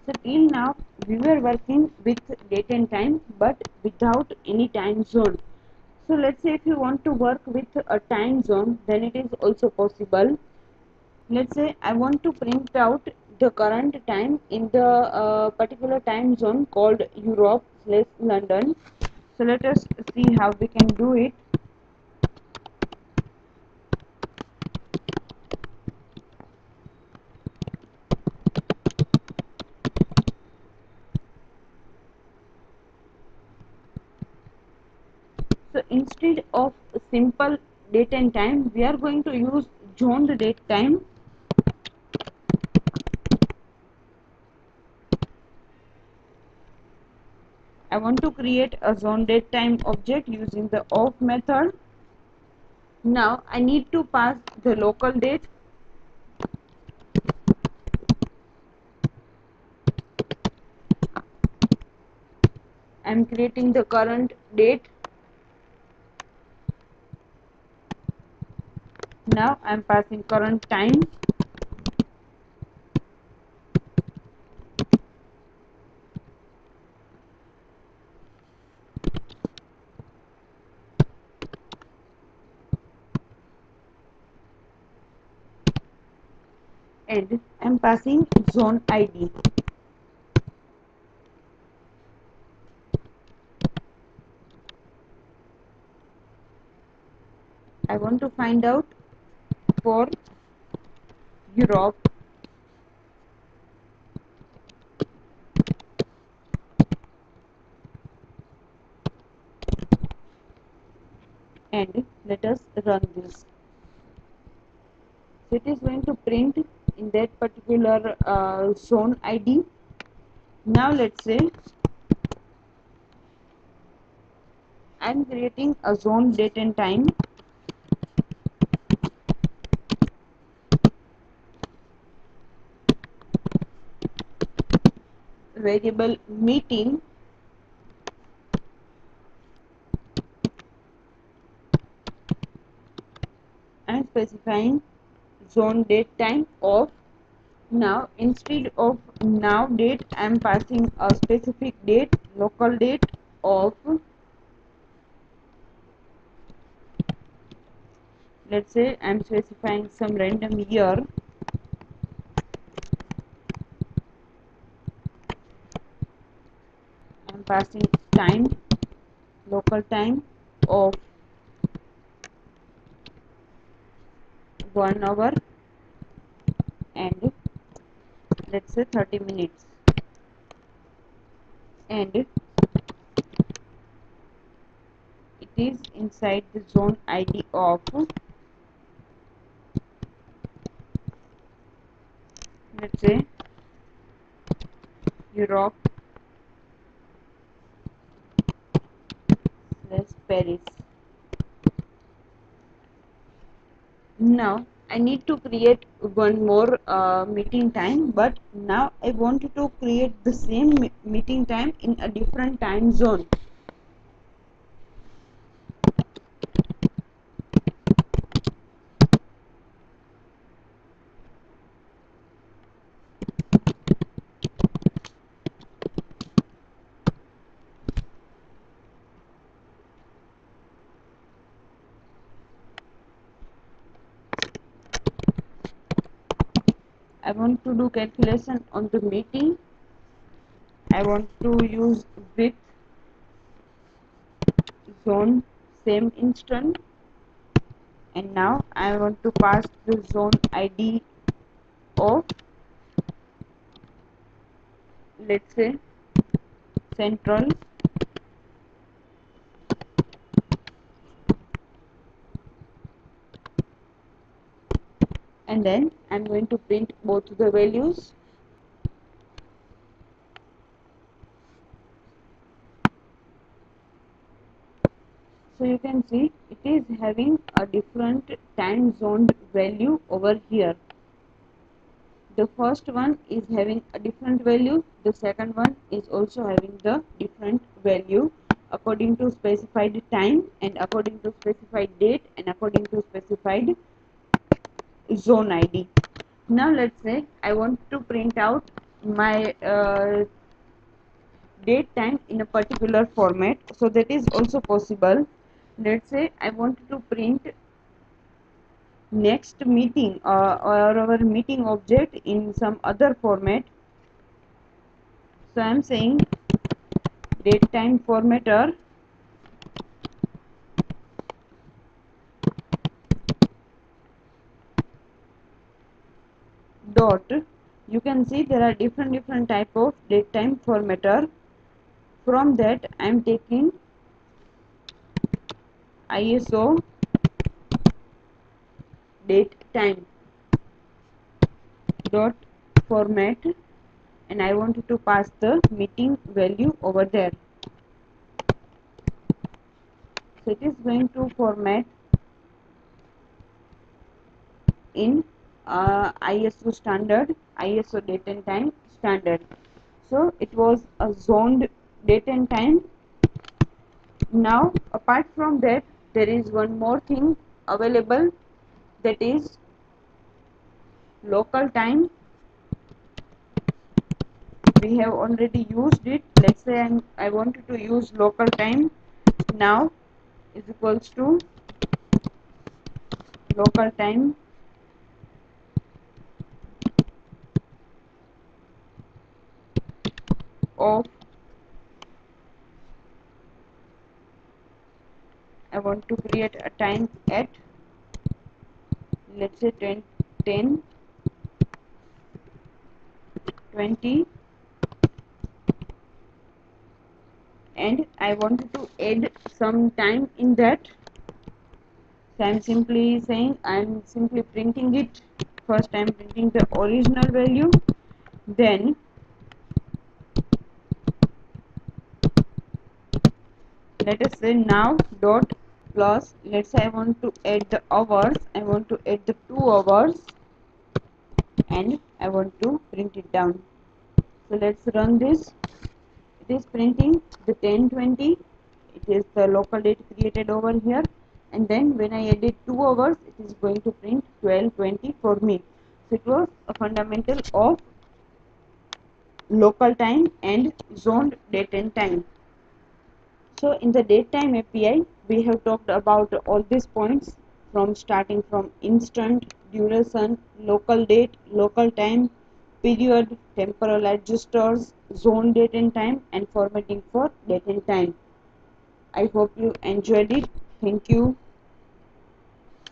So till now we were working with date and time but without any time zone. So let's say if you want to work with a time zone, then it is also possible. Let's say I want to print out the current time in the particular time zone called Europe / London. So let us see how we can do it. So instead of simple date and time, we are going to use zoned date time. I want to create a zone date time object using the of method. Now I need to pass the local date. I am creating the current date. Now I am passing current time. And I am passing zone ID. I want to find out for Europe and let us run this. So it is going to print in that particular zone ID. Now let's say I am creating a zone date and time. Variable meeting. I am specifying zone date time of. Now instead of now date I am passing a specific date, local date of, let's say I am specifying some random year. I am passing time, local time of 1 hour and let's say 30 minutes, and it is inside the zone ID of, let's say, Europe / Paris. Now I need to create one more meeting time, but now I want to create the same meeting time in a different time zone. I want to do calculation on the meeting. I want to use with zone same instant, and now I want to pass the zone ID of, let's say, central, and then I'm going to print both the values. So you can see it is having a different time zoned value over here. The first one is having a different value, the second one is also having the different value according to specified time and according to specified date and according to specified zone ID. Now let's say I want to print out my date time in a particular format, so that is also possible. Let's say I want to print next meeting or our meeting object in some other format, so I am saying date time formatter dot, you can see there are different type of date time formatter. From that I am taking ISO date time dot format, and I want to pass the meeting value over there. So it is going to format in ISO standard, ISO date and time standard. So it was a zoned date and time. Now apart from that, there is one more thing available, that is local time. We have already used it. Let's say I wanted to use local time. Now is equals to local time of, I want to create a time at, let's say 10, 10 20, and I wanted to add some time in that. So I'm simply saying, I'm simply printing it. First I'm printing the original value, then let us say now dot plus, let's say I want to add the hours, I want to add the 2 hours, and I want to print it down. So let's run this. It is printing the 10:20. It is the local date created over here, and then when I added 2 hours, it is going to print 12:20 for me. So it was a fundamental of local time and zoned date and time. So in the datetime API, we have talked about all these points, from starting from instant, duration, local date, local time, period, temporal adjusters, zone date and time, and formatting for date and time. I hope you enjoyed it. Thank you.